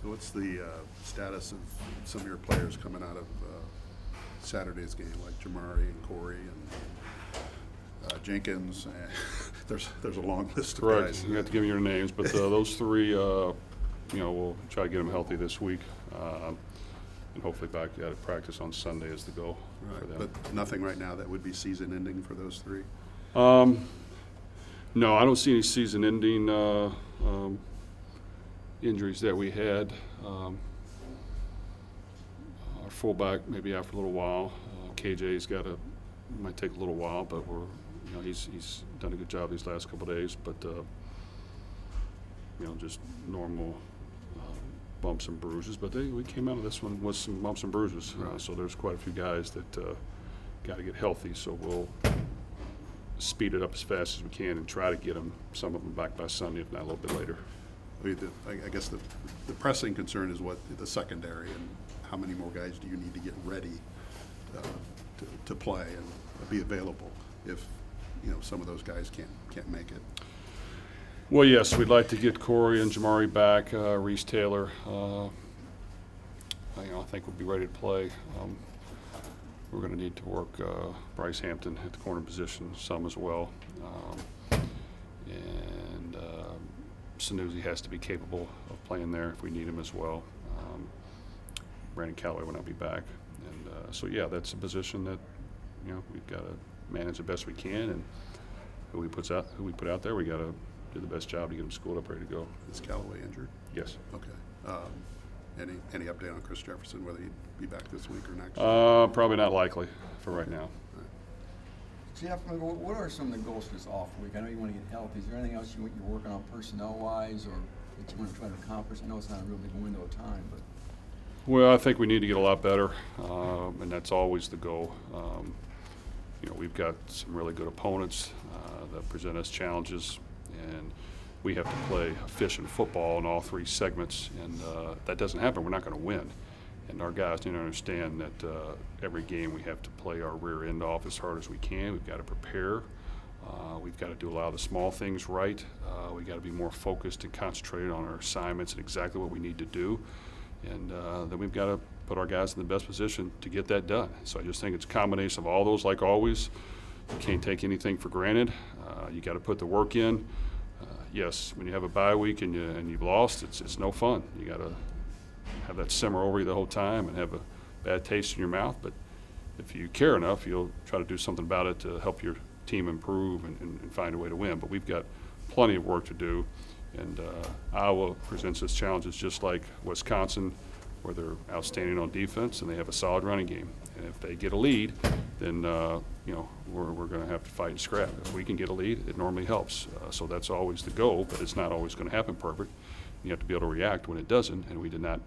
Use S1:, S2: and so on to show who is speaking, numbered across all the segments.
S1: What's the status of some of your players coming out of Saturday's game, like Jamari and Corey and Jenkins? There's a long list of
S2: Correct.
S1: guys.
S2: You have to give me your names, but those three, we'll try to get them healthy this week, and hopefully back at practice on Sunday is the goal for them.
S1: But nothing right now that would be season-ending for those three.
S2: No, I don't see any season-ending injuries that we had. Our fullback maybe after a little while. KJ's might take a little while, but he's done a good job these last couple of days. But just normal bumps and bruises. But we came out of this one with some bumps and bruises.
S1: Right.
S2: So there's quite a few guys that got to get healthy. So we'll speed it up as fast as we can and try to get some of them back by Sunday, if not a little bit later.
S1: I guess the pressing concern is what the secondary, and how many more guys do you need to get ready to play and be available if some of those guys can't make it.
S2: Well, yes, we'd like to get Corey and Jamari back. Reese Taylor, I think we'll be ready to play. We're going to need to work Bryce Hampton at the corner position some as well. And Sanusi has to be capable of playing there if we need him as well. Brandon Callaway will not be back. And so, yeah, that's a position that, we've got to manage the best we can. And who we put out there, we got to do the best job to get him schooled up, ready to go.
S1: Is Callaway injured?
S2: Yes.
S1: Okay. Any update on Chris Jefferson, whether he'd be back this week or next?
S2: Probably not likely for right now.
S3: Jeff, what are some of the goals for this off week? I know you want to get healthy. Is there anything else you're working on personnel-wise, or that you want to try to accomplish? I know it's not a real big window of time, but.
S2: Well, I think we need to get a lot better, and that's always the goal. We've got some really good opponents that present us challenges, and we have to play efficient football in all three segments, and that doesn't happen. We're not going to win. And our guys need to understand that every game we have to play our rear end off as hard as we can. We've got to prepare. We've got to do a lot of the small things right. We've got to be more focused and concentrated on our assignments and exactly what we need to do. And then we've got to put our guys in the best position to get that done. So I just think it's a combination of all those, like always. You can't take anything for granted. You got to put the work in. Yes, when you have a bye week and you've lost, it's no fun. You got to have that simmer over you the whole time and have a bad taste in your mouth. But if you care enough, you'll try to do something about it to help your team improve and find a way to win. But we've got plenty of work to do. And Iowa presents us challenges just like Wisconsin, where they're outstanding on defense and they have a solid running game. And if they get a lead, then we're going to have to fight and scrap. If we can get a lead, it normally helps. So that's always the goal, but it's not always going to happen perfect. You have to be able to react when it doesn't, and we did not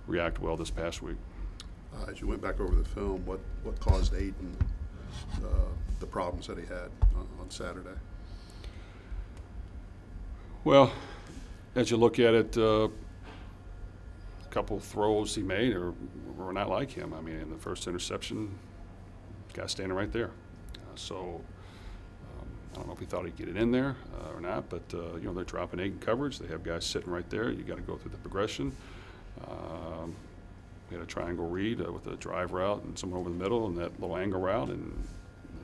S2: react well this past week.
S1: As you went back over the film, what caused Aiden the problems that he had on Saturday?
S2: Well, as you look at it, a couple throws he made were not like him. I mean, in the first interception, guy standing right there. I don't know if he thought he'd get it in there or not, but they're dropping 8 in coverage. They have guys sitting right there. You got to go through the progression. We had a triangle read with a drive route and someone over the middle and that little angle route, and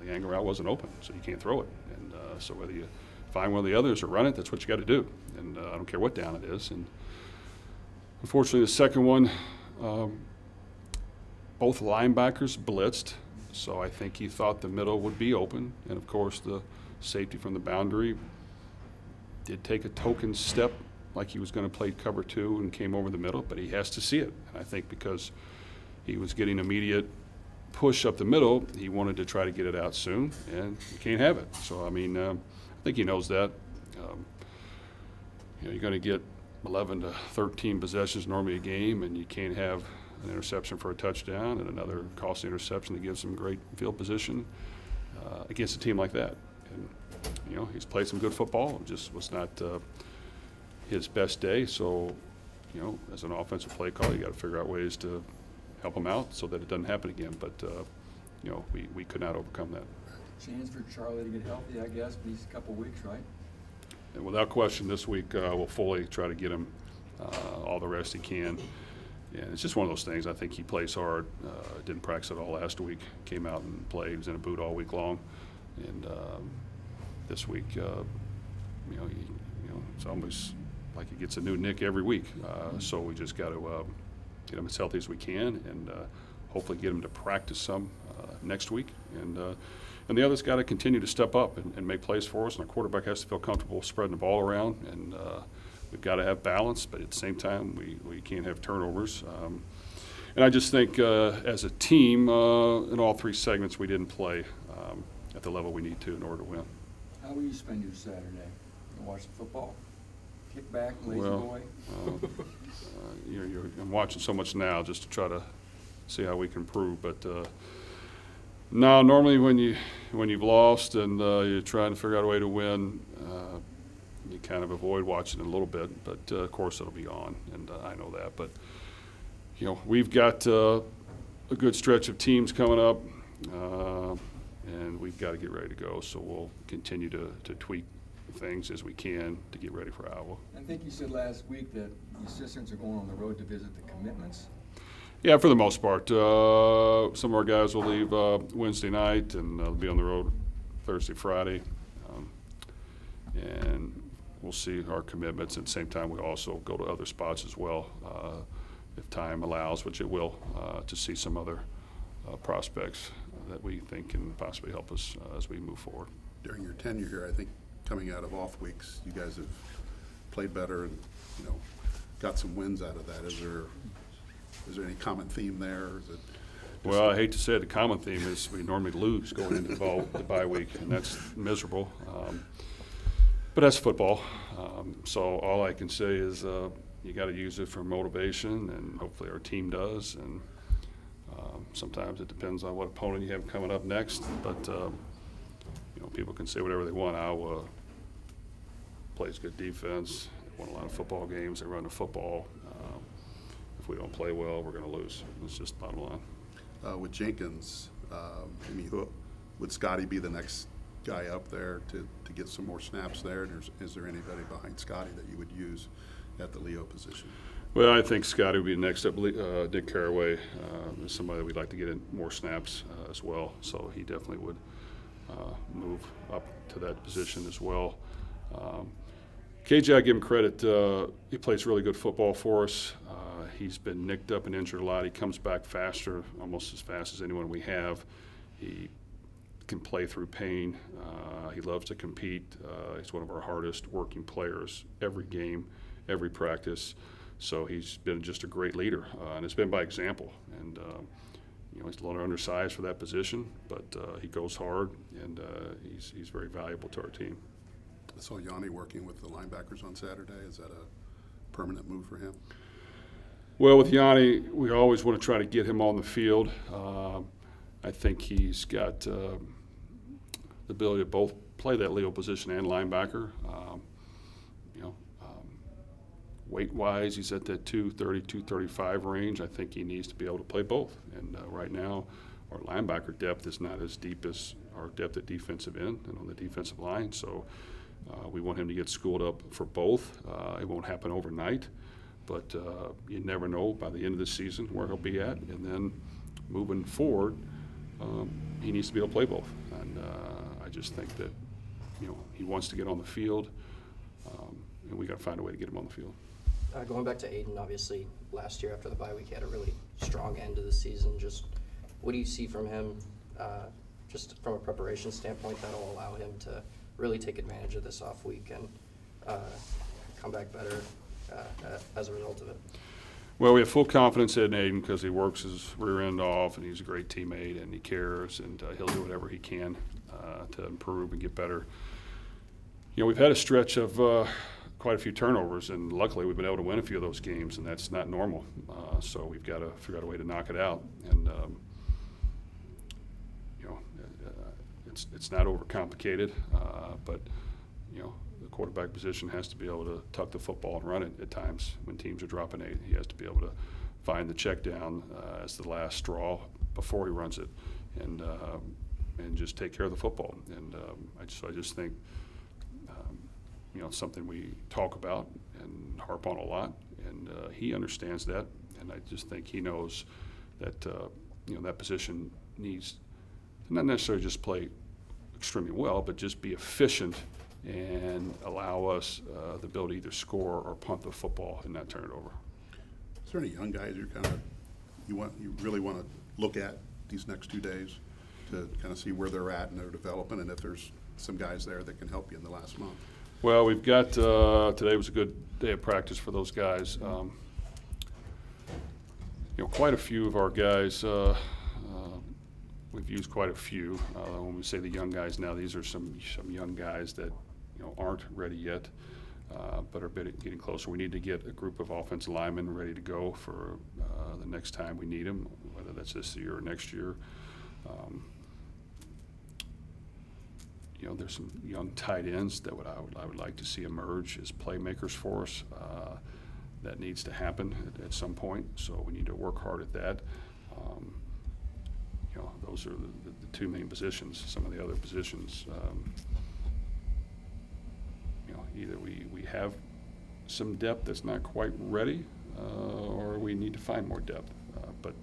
S2: the angle route wasn't open, so you can't throw it. And so whether you find one of the others or run it, that's what you got to do. And I don't care what down it is. And unfortunately, the second one, both linebackers blitzed, so I think he thought the middle would be open. And of course, the safety from the boundary did take a token step like he was going to play cover 2 and came over the middle, but he has to see it. And I think because he was getting immediate push up the middle, he wanted to try to get it out soon, and you can't have it. So, I mean, I think he knows that. You're going to get 11 to 13 possessions normally a game, and you can't have an interception for a touchdown and another costly interception that gives him great field position against a team like that. And, he's played some good football. It just was not his best day. So, as an offensive play call, you got to figure out ways to help him out so that it doesn't happen again. But, we could not overcome that.
S3: Chance for Charlie to get healthy, I guess, these couple weeks, right?
S2: And without question, this week we'll fully try to get him all the rest he can. And it's just one of those things. I think he plays hard. Didn't practice at all last week. Came out and played. He was in a boot all week long. And this week, it's almost like he gets a new nick every week. So we just got to get him as healthy as we can, and hopefully get him to practice some next week. And the others got to continue to step up and make plays for us. And our quarterback has to feel comfortable spreading the ball around. And we've got to have balance, but at the same time, we can't have turnovers. And I just think as a team, in all three segments, we didn't play at the level we need to in order to win.
S3: How will you spend your Saturday? You watch the football? Kick back, lazy boy?
S2: I'm watching so much now just to try to see how we can improve. But no, normally when you've lost and you're trying to figure out a way to win, you kind of avoid watching it a little bit. But of course it'll be on, and I know that. But we've got a good stretch of teams coming up, and we've got to get ready to go. So we'll continue to tweak things as we can to get ready for Iowa.
S3: I think you said last week that the assistants are going on the road to visit the commitments.
S2: Yeah, for the most part. Some of our guys will leave Wednesday night, and they'll be on the road Thursday, Friday. And we'll see our commitments. At the same time, we also go to other spots as well, if time allows, which it will, to see some other prospects that we think can possibly help us as we move forward.
S1: During your tenure here, I think coming out of off weeks, you guys have played better and got some wins out of that. Is there any common theme there? Or is it
S2: well, I hate to say it, the common theme is we normally lose going into the bye week, and that's miserable. But that's football. So all I can say is you got to use it for motivation, and hopefully our team does. And sometimes it depends on what opponent you have coming up next. But people can say whatever they want. Iowa plays good defense. They won a lot of football games. They run the football. If we don't play well, we're going to lose. It's just bottom line.
S1: With Jenkins, would Scotty be the next guy up there to get some more snaps there? And is there anybody behind Scotty that you would use at the Leo position?
S2: Well, I think Scotty would be next up. Nick Caraway is somebody that we'd like to get in more snaps as well. So he definitely would move up to that position as well. KJ, I give him credit. He plays really good football for us. He's been nicked up and injured a lot. He comes back faster, almost as fast as anyone we have. He can play through pain. He loves to compete. He's one of our hardest working players every game, every practice. So he's been just a great leader, and it's been by example. And he's a little undersized for that position, but he goes hard, and he's very valuable to our team.
S1: I saw Yanni working with the linebackers on Saturday. Is that a permanent move for him?
S2: Well, with Yanni, we always want to try to get him on the field. I think he's got the ability to both play that Leo position and linebacker. Weight-wise, he's at that 230, 235 range. I think he needs to be able to play both. And right now, our linebacker depth is not as deep as our depth at defensive end and on the defensive line. So we want him to get schooled up for both. It won't happen overnight, but you never know by the end of the season where he'll be at. And then moving forward, he needs to be able to play both. And I just think that he wants to get on the field, and we got to find a way to get him on the field.
S4: Going back to Aiden, obviously last year after the bye week, he had a really strong end of the season. Just what do you see from him, just from a preparation standpoint, that will allow him to really take advantage of this off week and come back better as a result of it?
S2: Well, we have full confidence in Aiden because he works his rear end off, and he's a great teammate, and he cares, and he'll do whatever he can to improve and get better. We've had a stretch of quite a few turnovers, and luckily we've been able to win a few of those games, and that's not normal. So we've got to figure out a way to knock it out. And it's not overcomplicated, but the quarterback position has to be able to tuck the football and run it at times when teams are dropping 8. He has to be able to find the check down as the last straw before he runs it, and just take care of the football. And I just think something we talk about and harp on a lot, and he understands that, and I just think he knows that you know, that position needs to not necessarily just play extremely well, but just be efficient and allow us the ability to either score or punt the football and not turn it over.
S1: Is there any young guys you really want to look at these next 2 days to kind of see where they're at in their development, and if there's some guys there that can help you in the last month?
S2: Well, we've got today was a good day of practice for those guys. You know, quite a few of our guys. We've used quite a few. When we say the young guys now, these are some young guys that, you know, aren't ready yet, but are getting closer. We need to get a group of offensive linemen ready to go for the next time we need them, whether that's this year or next year. You know, there's some young tight ends that I would like to see emerge as playmakers for us. That needs to happen at some point, so we need to work hard at that. You know, those are the two main positions. Some of the other positions, you know, either we have some depth that's not quite ready, or we need to find more depth. But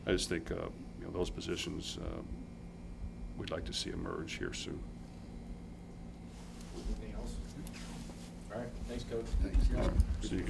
S2: I just think you know, those positions we'd like to see emerge here soon.
S5: Anything else? All right, thanks, Coach.
S1: Thanks.
S2: All right, see you guys.